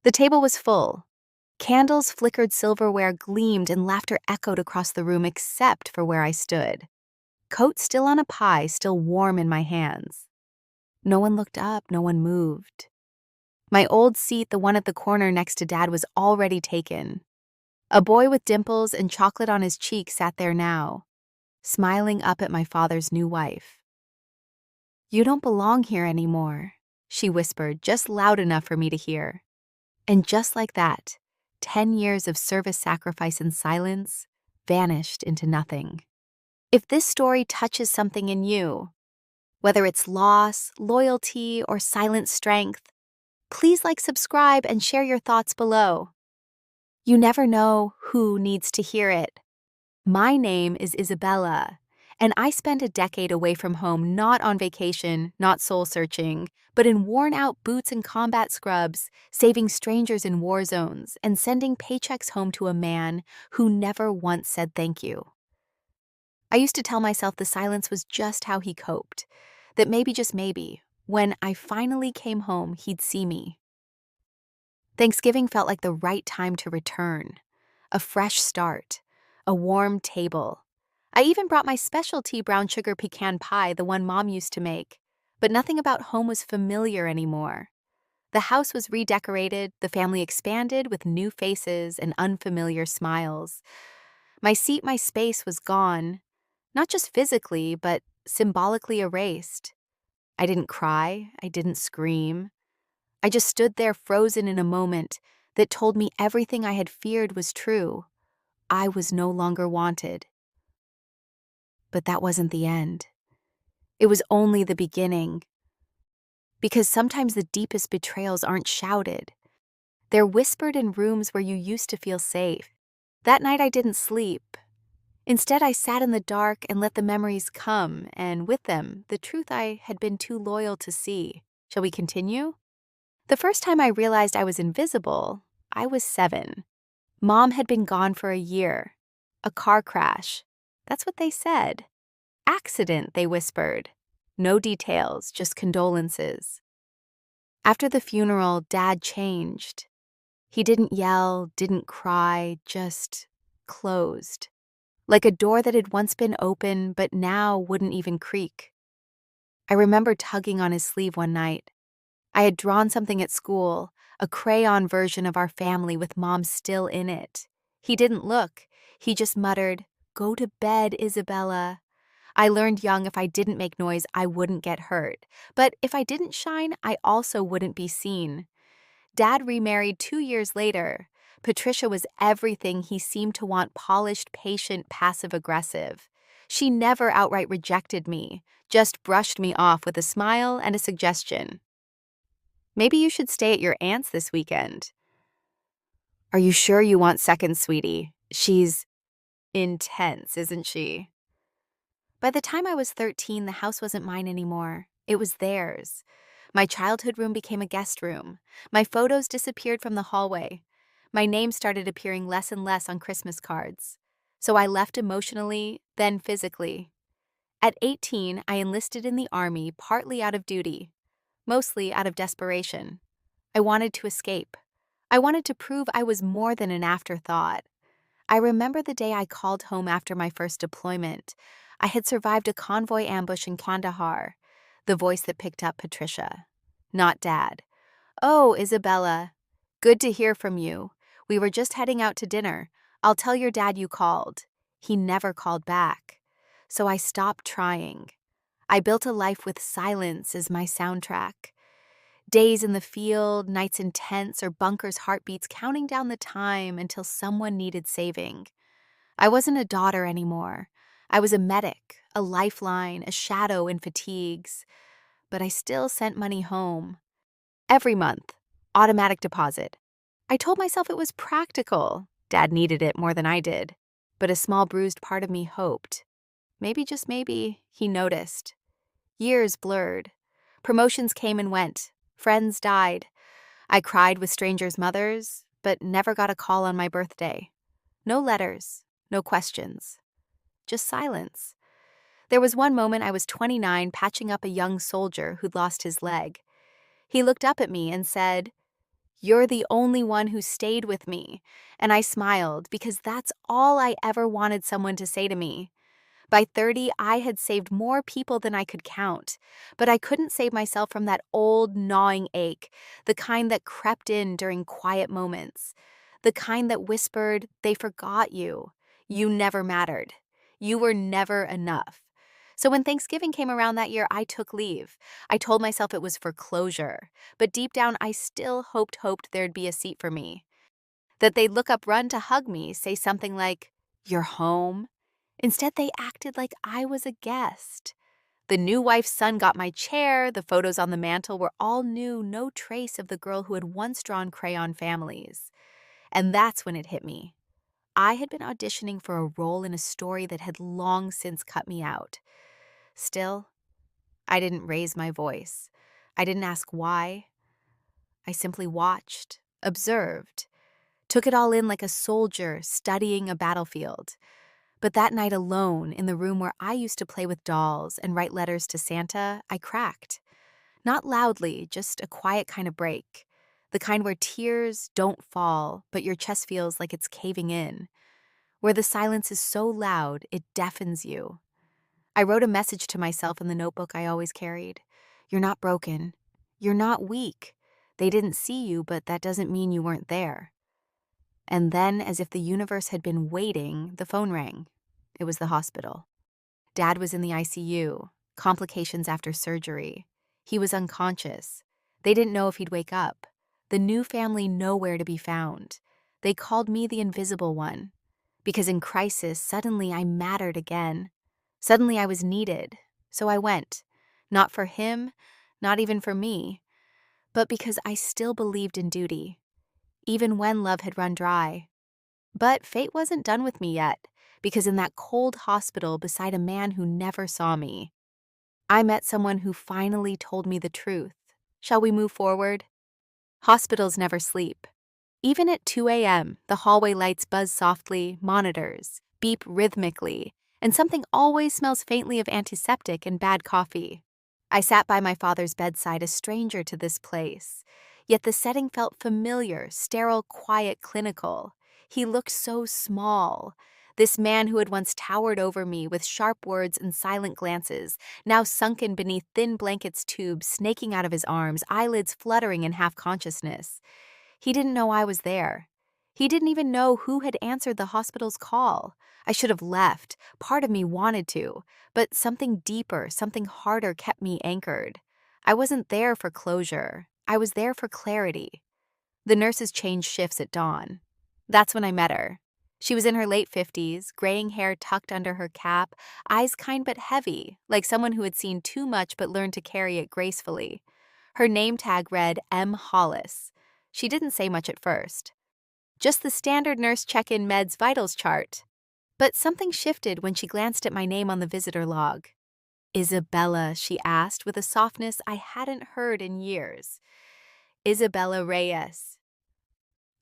The table was full. Candles flickered, silverware gleamed, and laughter echoed across the room except for where I stood. Coat still on a pie, still warm in my hands. No one looked up, no one moved. My old seat, the one at the corner next to Dad, was already taken. A boy with dimples and chocolate on his cheek sat there now, smiling up at my father's new wife. "You don't belong here anymore," she whispered, just loud enough for me to hear. And just like that, 10 years of service, sacrifice, and silence vanished into nothing. If this story touches something in you, whether it's loss, loyalty, or silent strength, please subscribe, and share your thoughts below. You never know who needs to hear it. My name is Isabella, and I spent a decade away from home, not on vacation, not soul-searching, but in worn-out boots and combat scrubs, saving strangers in war zones, and sending paychecks home to a man who never once said thank you. I used to tell myself the silence was just how he coped, that maybe, just maybe, when I finally came home, he'd see me. Thanksgiving felt like the right time to return. A fresh start. A warm table. I even brought my specialty brown sugar pecan pie, the one Mom used to make. But nothing about home was familiar anymore. The house was redecorated, the family expanded with new faces and unfamiliar smiles. My seat, my space was gone. Not just physically, but symbolically erased. I didn't cry, I didn't scream. I just stood there frozen in a moment that told me everything I had feared was true. I was no longer wanted. But that wasn't the end. It was only the beginning. Because sometimes the deepest betrayals aren't shouted. They're whispered in rooms where you used to feel safe. That night I didn't sleep. Instead, I sat in the dark and let the memories come, and with them, the truth I had been too loyal to see. Shall we continue? The first time I realized I was invisible, I was 7. Mom had been gone for a year. A car crash. That's what they said. Accident, they whispered. No details, just condolences. After the funeral, Dad changed. He didn't yell, didn't cry, just closed. Like a door that had once been open but now wouldn't even creak. I remember tugging on his sleeve one night. I had drawn something at school, a crayon version of our family with Mom still in it. He didn't look. He just muttered, "Go to bed, Isabella." I learned young if I didn't make noise, I wouldn't get hurt. But if I didn't shine, I also wouldn't be seen. Dad remarried 2 years later. Patricia was everything he seemed to want: polished, patient, passive-aggressive. She never outright rejected me, just brushed me off with a smile and a suggestion. "Maybe you should stay at your aunt's this weekend." "Are you sure you want seconds, sweetie? She's intense, isn't she?" By the time I was 13, the house wasn't mine anymore. It was theirs. My childhood room became a guest room. My photos disappeared from the hallway. My name started appearing less and less on Christmas cards. So I left emotionally, then physically. At 18, I enlisted in the Army, partly out of duty, mostly out of desperation. I wanted to escape. I wanted to prove I was more than an afterthought. I remember the day I called home after my first deployment. I had survived a convoy ambush in Kandahar. The voice that picked up: Patricia. Not Dad. "Oh, Isabella. Good to hear from you. We were just heading out to dinner. I'll tell your dad you called." He never called back. So I stopped trying. I built a life with silence as my soundtrack. Days in the field, nights in tents, or bunkers, heartbeats counting down the time until someone needed saving. I wasn't a daughter anymore. I was a medic, a lifeline, a shadow in fatigues. But I still sent money home. Every month, automatic deposit. I told myself it was practical. Dad needed it more than I did. But a small bruised part of me hoped. Maybe, just maybe, he noticed. Years blurred. Promotions came and went. Friends died. I cried with strangers' mothers, but never got a call on my birthday. No letters, no questions. Just silence. There was one moment I was 29, patching up a young soldier who'd lost his leg. He looked up at me and said, "You're the only one who stayed with me." And I smiled because that's all I ever wanted someone to say to me. By 30, I had saved more people than I could count, but I couldn't save myself from that old gnawing ache, the kind that crept in during quiet moments, the kind that whispered, "They forgot you. You never mattered. You were never enough." So when Thanksgiving came around that year, I took leave. I told myself it was for closure, but deep down, I still hoped there'd be a seat for me, that they'd look up, run to hug me, say something like, "You're home." Instead, they acted like I was a guest. The new wife's son got my chair, the photos on the mantle were all new, no trace of the girl who had once drawn crayon families. And that's when it hit me. I had been auditioning for a role in a story that had long since cut me out. Still, I didn't raise my voice. I didn't ask why. I simply watched, observed, took it all in like a soldier studying a battlefield. But that night alone, in the room where I used to play with dolls and write letters to Santa, I cracked. Not loudly, just a quiet kind of break. The kind where tears don't fall, but your chest feels like it's caving in. Where the silence is so loud, it deafens you. I wrote a message to myself in the notebook I always carried. "You're not broken. You're not weak. They didn't see you, but that doesn't mean you weren't there." And then, as if the universe had been waiting, the phone rang. It was the hospital. Dad was in the ICU, complications after surgery. He was unconscious. They didn't know if he'd wake up. The new family nowhere to be found. They called me the invisible one. Because in crisis, suddenly I mattered again. Suddenly I was needed. So I went. Not for him, not even for me, but because I still believed in duty, even when love had run dry. But fate wasn't done with me yet, because in that cold hospital beside a man who never saw me, I met someone who finally told me the truth. Shall we move forward? Hospitals never sleep. Even at 2 a.m., the hallway lights buzz softly, monitors beep rhythmically, and something always smells faintly of antiseptic and bad coffee. I sat by my father's bedside, a stranger to this place. Yet the setting felt familiar, sterile, quiet, clinical. He looked so small. This man who had once towered over me with sharp words and silent glances, now sunken beneath thin blankets tubes snaking out of his arms, eyelids fluttering in half-consciousness. He didn't know I was there. He didn't even know who had answered the hospital's call. I should have left. Part of me wanted to, but something deeper, something harder kept me anchored. I wasn't there for closure. I was there for clarity. The nurses changed shifts at dawn. That's when I met her. She was in her late 50s, graying hair tucked under her cap, eyes kind but heavy, like someone who had seen too much but learned to carry it gracefully. Her name tag read M. Hollis. She didn't say much at first. Just the standard nurse check-in meds vitals chart. But something shifted when she glanced at my name on the visitor log. "Isabella," she asked with a softness I hadn't heard in years. "Isabella Reyes."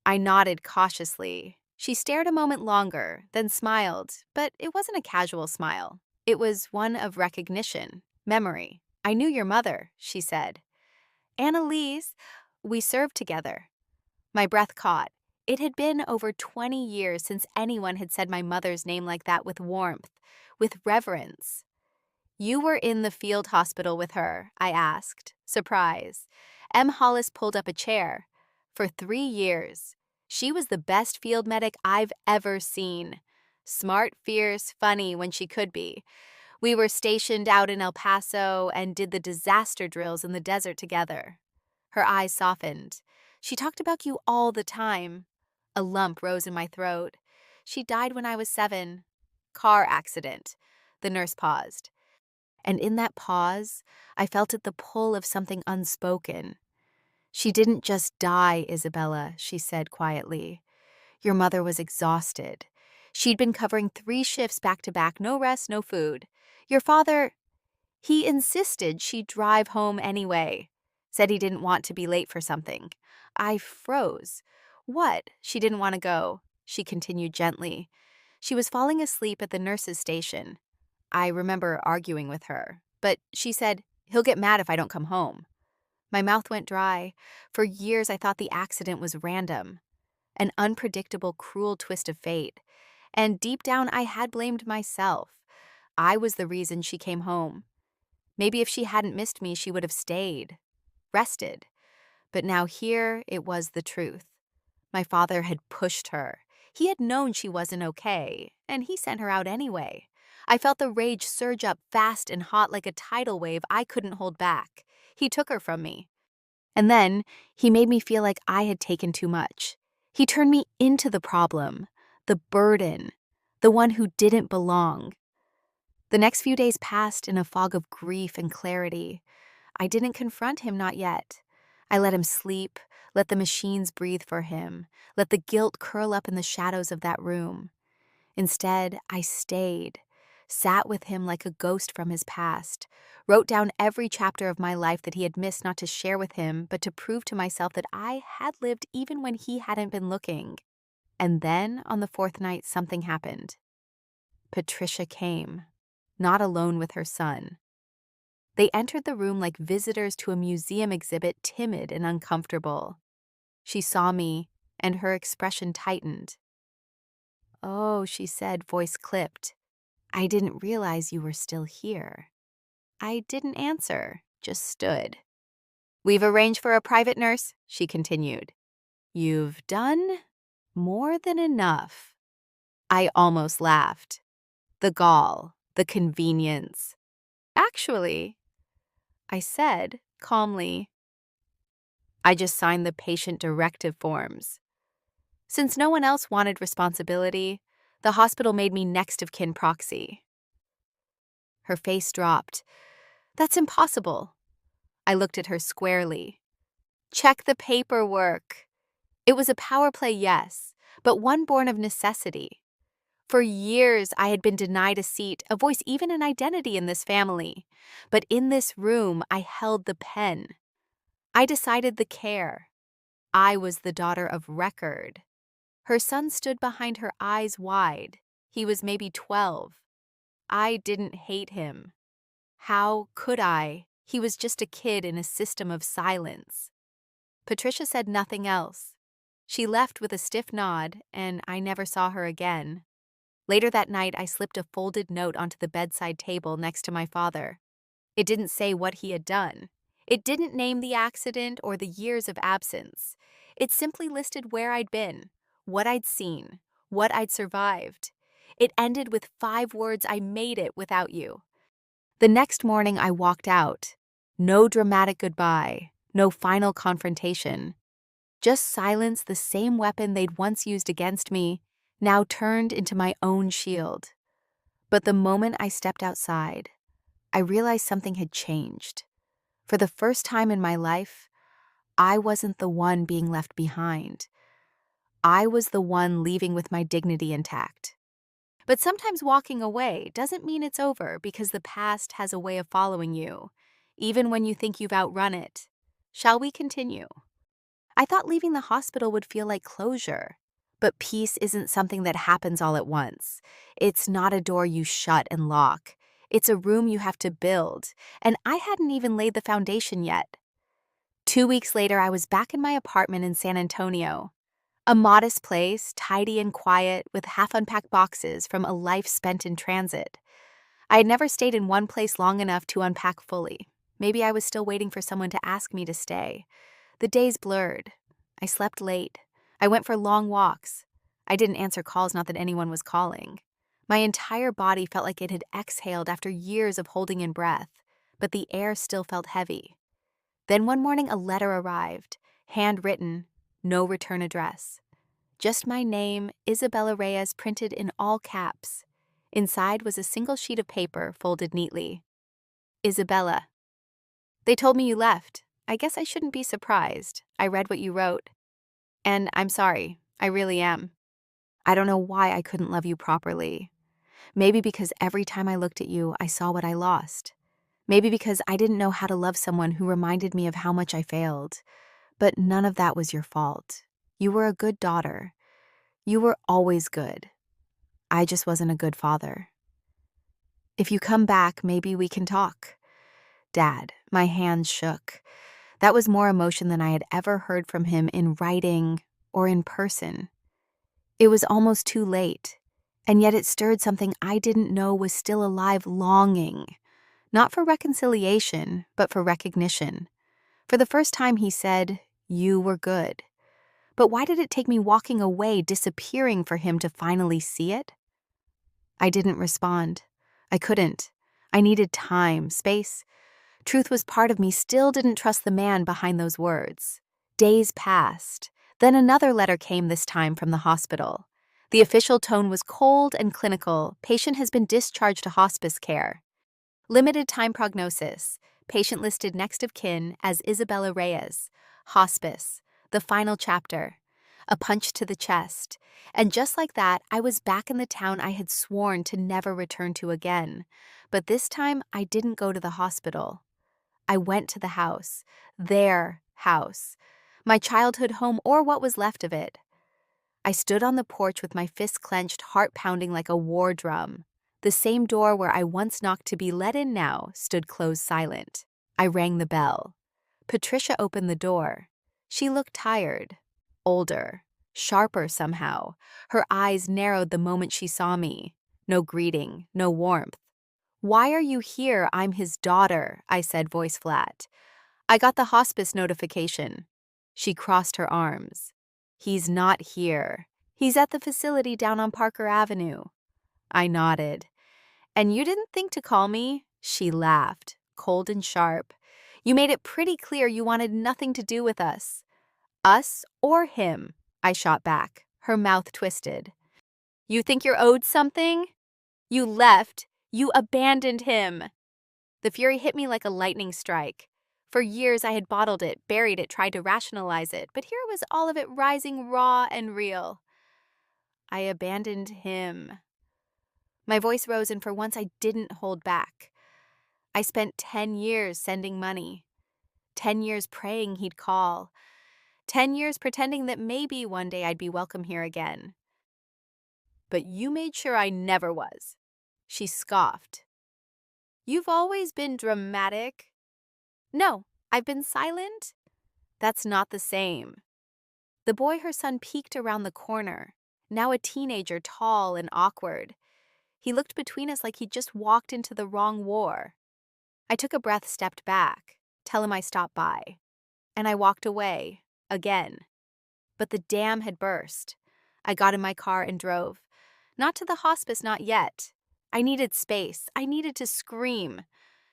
I nodded cautiously. She stared a moment longer, then smiled, but it wasn't a casual smile. It was one of recognition, memory. "I knew your mother," she said. "Annalise, we served together." My breath caught. It had been over 20 years since anyone had said my mother's name like that with warmth, with reverence. "You were in the field hospital with her?" I asked, surprised. M. Hollis pulled up a chair. "For 3 years. She was the best field medic I've ever seen. Smart, fierce, funny when she could be. We were stationed out in El Paso and did the disaster drills in the desert together." Her eyes softened. "She talked about you all the time." A lump rose in my throat. "She died when I was 7. Car accident." The nurse paused. And in that pause, I felt at the pull of something unspoken. "She didn't just die, Isabella," she said quietly. "Your mother was exhausted. She'd been covering 3 shifts back to back, no rest, no food. Your father, he insisted she drive home anyway. Said he didn't want to be late for something." I froze. "What?" "She didn't want to go," she continued gently. "She was falling asleep at the nurse's station. I remember arguing with her, but she said, 'He'll get mad if I don't come home.' My mouth went dry. For years, I thought the accident was random, an unpredictable, cruel twist of fate. And deep down, I had blamed myself. I was the reason she came home. Maybe if she hadn't missed me, she would have stayed, rested. But now here it was the truth. My father had pushed her. He had known she wasn't okay, and he sent her out anyway. I felt the rage surge up fast and hot like a tidal wave I couldn't hold back. He took her from me. And then he made me feel like I had taken too much. He turned me into the problem, the burden, the one who didn't belong. The next few days passed in a fog of grief and clarity. I didn't confront him, not yet. I let him sleep, let the machines breathe for him, let the guilt curl up in the shadows of that room. Instead, I stayed, sat with him like a ghost from his past, wrote down every chapter of my life that he had missed not to share with him, but to prove to myself that I had lived even when he hadn't been looking. And then, on the fourth night, something happened. Patricia came, not alone with her son. They entered the room like visitors to a museum exhibit, timid and uncomfortable. She saw me, and her expression tightened. "Oh," she said, voice clipped. "I didn't realize you were still here." I didn't answer, just stood. "We've arranged for a private nurse," she continued. "You've done more than enough." I almost laughed. The gall, the convenience. "Actually," I said calmly, "I just signed the patient directive forms." Since no one else wanted responsibility, the hospital made me next of kin proxy. Her face dropped. "That's impossible." I looked at her squarely. "Check the paperwork." It was a power play, yes, but one born of necessity. For years, I had been denied a seat, a voice, even an identity in this family. But in this room, I held the pen. I decided the care. I was the daughter of record. Her son stood behind her, eyes wide. He was maybe 12. I didn't hate him. How could I? He was just a kid in a system of silence. Patricia said nothing else. She left with a stiff nod, and I never saw her again. Later that night, I slipped a folded note onto the bedside table next to my father. It didn't say what he had done. It didn't name the accident or the years of absence. It simply listed where I'd been, what I'd seen, what I'd survived. It ended with 5 words: "I made it without you." The next morning, I walked out. No dramatic goodbye, no final confrontation. Just silence, the same weapon they'd once used against me, now turned into my own shield. But the moment I stepped outside, I realized something had changed. For the first time in my life, I wasn't the one being left behind. I was the one leaving with my dignity intact. But sometimes walking away doesn't mean it's over, because the past has a way of following you, even when you think you've outrun it. Shall we continue? I thought leaving the hospital would feel like closure. But peace isn't something that happens all at once. It's not a door you shut and lock. It's a room you have to build, and I hadn't even laid the foundation yet. 2 weeks later, I was back in my apartment in San Antonio. A modest place, tidy and quiet, with half-unpacked boxes from a life spent in transit. I had never stayed in one place long enough to unpack fully. Maybe I was still waiting for someone to ask me to stay. The days blurred. I slept late. I went for long walks. I didn't answer calls, not that anyone was calling. My entire body felt like it had exhaled after years of holding in breath, but the air still felt heavy. Then one morning, a letter arrived, handwritten, no return address. Just my name, Isabella Reyes, printed in all caps. Inside was a single sheet of paper folded neatly. "Isabella, they told me you left. I guess I shouldn't be surprised. I read what you wrote. And I'm sorry. I really am. I don't know why I couldn't love you properly. Maybe because every time I looked at you, I saw what I lost. Maybe because I didn't know how to love someone who reminded me of how much I failed. But none of that was your fault. You were a good daughter. You were always good. I just wasn't a good father. If you come back, maybe we can talk." Dad, my hands shook. That was more emotion than I had ever heard from him in writing or in person. It was almost too late, and yet it stirred something I didn't know was still alive, longing, not for reconciliation, but for recognition. For the first time, he said, "You were good." But why did it take me walking away, disappearing, for him to finally see it? I didn't respond. I couldn't. I needed time, space. Truth was part of me, still didn't trust the man behind those words. Days passed. Then another letter came, this time from the hospital. The official tone was cold and clinical. Patient has been discharged to hospice care. Limited time prognosis. Patient listed next of kin as Isabella Reyes. Hospice. The final chapter. A punch to the chest. And just like that, I was back in the town I had sworn to never return to again. But this time, I didn't go to the hospital. I went to the house. Their house. My childhood home, or what was left of it. I stood on the porch with my fists clenched, heart pounding like a war drum. The same door where I once knocked to be let in now stood closed silent. I rang the bell. Patricia opened the door. She looked tired, older, sharper somehow. Her eyes narrowed the moment she saw me. No greeting, no warmth. "Why are you here? I'm his daughter," I said, voice flat. "I got the hospice notification." She crossed her arms. "He's not here. He's at the facility down on Parker Avenue." I nodded. "And you didn't think to call me?" She laughed, cold and sharp. "You made it pretty clear you wanted nothing to do with us." "Us or him?" I shot back, her mouth twisted. "You think you're owed something? You left. You abandoned him." The fury hit me like a lightning strike. For years I had bottled it, buried it, tried to rationalize it, but here was all of it rising raw and real. "I abandoned him." My voice rose, and for once I didn't hold back. I spent 10 years sending money. 10 years praying he'd call. 10 years pretending that maybe one day I'd be welcome here again. "But you made sure I never was." She scoffed. "You've always been dramatic." "No, I've been silent." "That's not the same." The boy her son peeked around the corner, now a teenager, tall and awkward. He looked between us like he'd just walked into the wrong war. I took a breath, stepped back, tell him I stopped by. And I walked away, again. But the dam had burst. I got in my car and drove. Not to the hospice, not yet. I needed space. I needed to scream.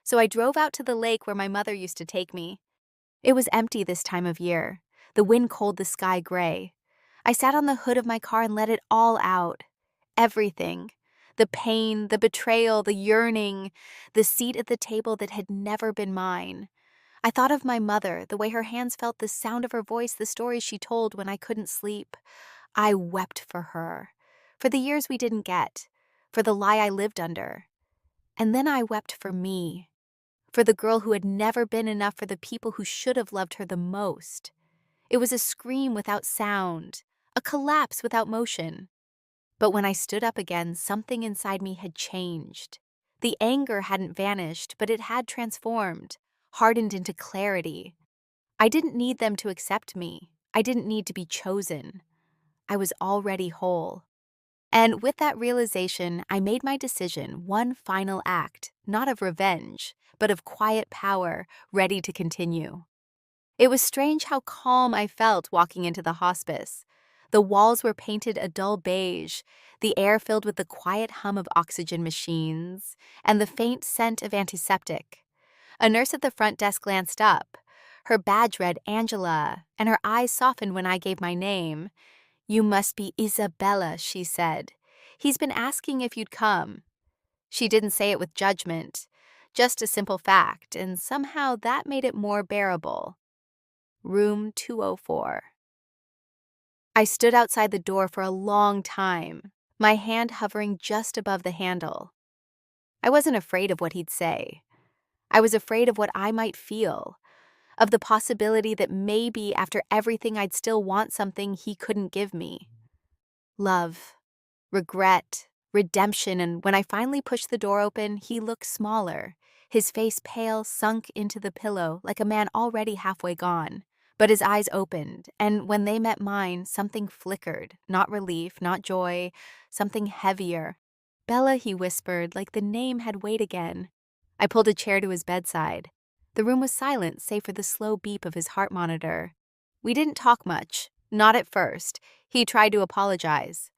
So I drove out to the lake where my mother used to take me. It was empty this time of year, the wind cold, the sky gray. I sat on the hood of my car and let it all out. Everything. The pain, the betrayal, the yearning, the seat at the table that had never been mine. I thought of my mother, the way her hands felt, the sound of her voice, the stories she told when I couldn't sleep. I wept for her, for the years we didn't get, for the lie I lived under. And then I wept for me, for the girl who had never been enough for the people who should have loved her the most. It was a scream without sound, a collapse without motion. But when I stood up again, something inside me had changed. The anger hadn't vanished, but it had transformed, hardened into clarity. I didn't need them to accept me. I didn't need to be chosen. I was already whole. And with that realization, I made my decision, one final act, not of revenge, but of quiet power, ready to continue. It was strange how calm I felt walking into the hospice. The walls were painted a dull beige, the air filled with the quiet hum of oxygen machines, and the faint scent of antiseptic. A nurse at the front desk glanced up. Her badge read Angela, and her eyes softened when I gave my name. "You must be Isabella," she said. "He's been asking if you'd come." She didn't say it with judgment, just a simple fact, and somehow that made it more bearable. Room 204. I stood outside the door for a long time, my hand hovering just above the handle. I wasn't afraid of what he'd say. I was afraid of what I might feel, of the possibility that maybe after everything I'd still want something he couldn't give me. Love, regret, redemption, and when I finally pushed the door open, he looked smaller, His face pale, sunk into the pillow like a man already halfway gone. But his eyes opened, and when they met mine, something flickered. Not relief, not joy, something heavier. "Bella," he whispered, like the name had weight again. I pulled a chair to his bedside. The room was silent, save for the slow beep of his heart monitor. We didn't talk much. Not at first. He tried to apologize.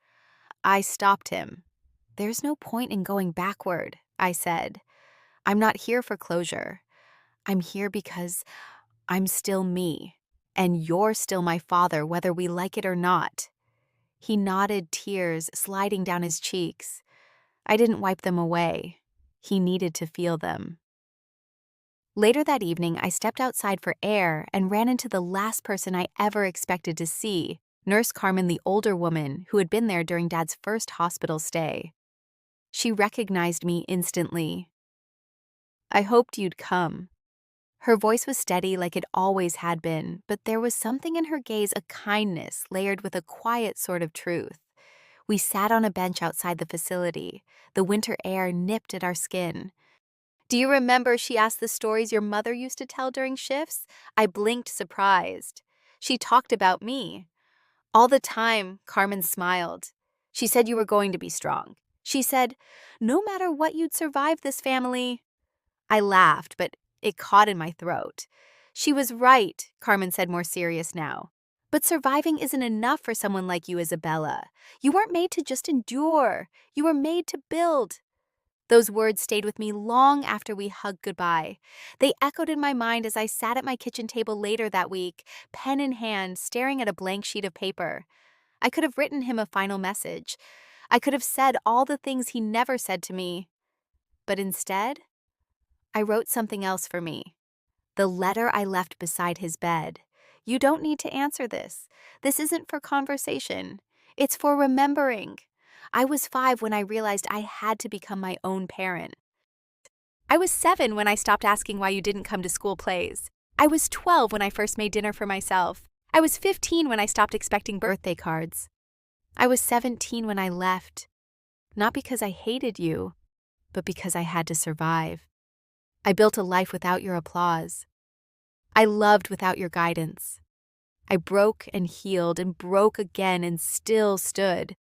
I stopped him. "There's no point in going backward," I said. "I'm not here for closure. I'm here because I'm still me. And you're still my father, whether we like it or not." He nodded, tears sliding down his cheeks. I didn't wipe them away. He needed to feel them. Later that evening, I stepped outside for air and ran into the last person I ever expected to see, Nurse Carmen, the older woman who had been there during Dad's first hospital stay. She recognized me instantly. "I hoped you'd come." Her voice was steady like it always had been, but there was something in her gaze, a kindness layered with a quiet sort of truth. We sat on a bench outside the facility. The winter air nipped at our skin. "Do you remember," she asked, "the stories your mother used to tell during shifts?" I blinked, surprised. "She talked about me." "All the time," Carmen smiled. "She said you were going to be strong. She said, no matter what, you'd survive this family." I laughed, but it caught in my throat. "She was right," Carmen said, more serious now. "But surviving isn't enough for someone like you, Isabella. You weren't made to just endure. You were made to build." Those words stayed with me long after we hugged goodbye. They echoed in my mind as I sat at my kitchen table later that week, pen in hand, staring at a blank sheet of paper. I could have written him a final message. I could have said all the things he never said to me. But instead, I wrote something else for me. The letter I left beside his bed. "You don't need to answer this. This isn't for conversation. It's for remembering. I was 5 when I realized I had to become my own parent. I was 7 when I stopped asking why you didn't come to school plays. I was 12 when I first made dinner for myself. I was 15 when I stopped expecting birthday cards. I was 17 when I left, not because I hated you, but because I had to survive. I built a life without your applause. I loved without your guidance. I broke and healed and broke again and still stood.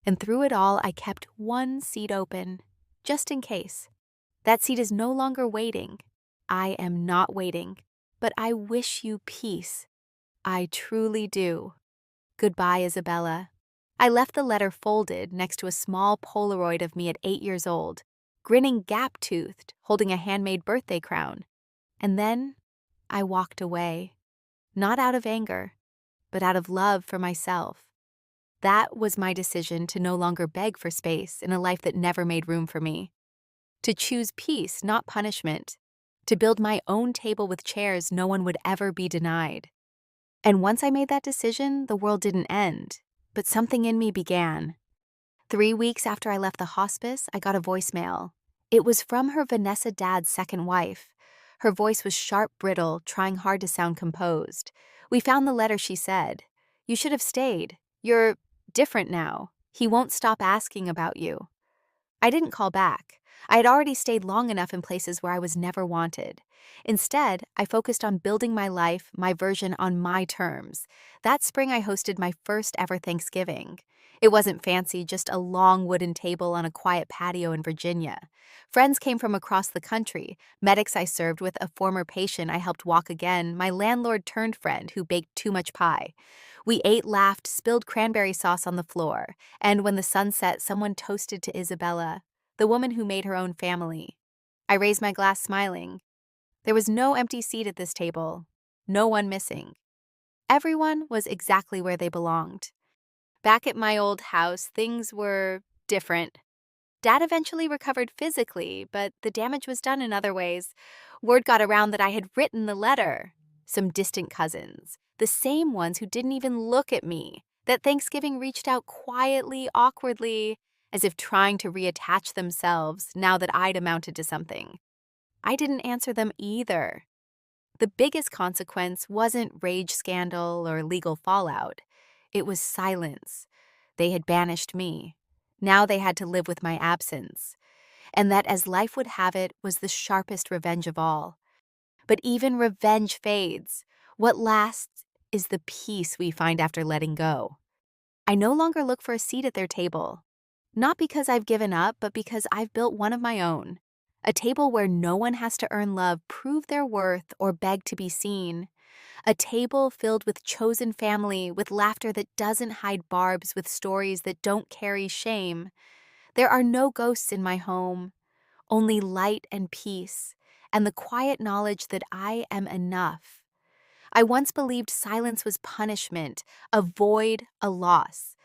And through it all, I kept one seat open, just in case. That seat is no longer waiting. I am not waiting, but I wish you peace. I truly do. Goodbye, Isabella." I left the letter folded next to a small Polaroid of me at 8 years old, grinning gap-toothed, holding a handmade birthday crown. And then I walked away, not out of anger, but out of love for myself. That was my decision to no longer beg for space in a life that never made room for me. To choose peace, not punishment. To build my own table with chairs no one would ever be denied. And once I made that decision, the world didn't end, but something in me began. 3 weeks after I left the hospice, I got a voicemail. It was from her Vanessa dad's second wife. Her voice was sharp, brittle, trying hard to sound composed. "We found the letter," she said. "You should have stayed. You're different now. He won't stop asking about you." I didn't call back. I had already stayed long enough in places where I was never wanted. Instead, I focused on building my life, my version, on my terms. That spring, I hosted my first ever Thanksgiving. It wasn't fancy, just a long wooden table on a quiet patio in Virginia. Friends came from across the country, medics I served with, a former patient I helped walk again, my landlord-turned friend who baked too much pie. We ate, laughed, spilled cranberry sauce on the floor, and when the sun set, someone toasted to Isabella, the woman who made her own family. I raised my glass, smiling. There was no empty seat at this table, no one missing. Everyone was exactly where they belonged. Back at my old house, things were different. Dad eventually recovered physically, but the damage was done in other ways. Word got around that I had written the letter. Some distant cousins, the same ones who didn't even look at me, that Thanksgiving reached out quietly, awkwardly, as if trying to reattach themselves now that I'd amounted to something. I didn't answer them either. The biggest consequence wasn't rage scandal or legal fallout. It was silence. They had banished me. Now they had to live with my absence. and that, as life would have it, was the sharpest revenge of all. But even revenge fades. What lasts is the peace we find after letting go. I no longer look for a seat at their table. Not because I've given up, but because I've built one of my own. A table where no one has to earn love, prove their worth, or beg to be seen. A table filled with chosen family, with laughter that doesn't hide barbs, with stories that don't carry shame. There are no ghosts in my home, only light and peace, and the quiet knowledge that I am enough. I once believed silence was punishment, a void, a loss.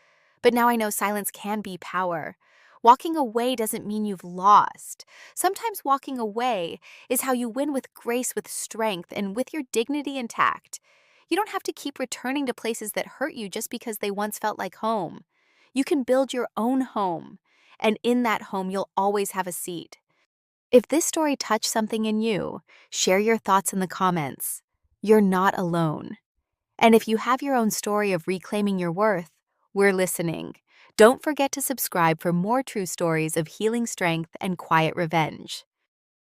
But now I know silence can be power. Walking away doesn't mean you've lost. Sometimes walking away is how you win with grace, with strength, and with your dignity intact. You don't have to keep returning to places that hurt you just because they once felt like home. You can build your own home, and in that home, you'll always have a seat. If this story touched something in you, share your thoughts in the comments. You're not alone. And if you have your own story of reclaiming your worth, we're listening. Don't forget to subscribe for more true stories of healing strength and quiet revenge.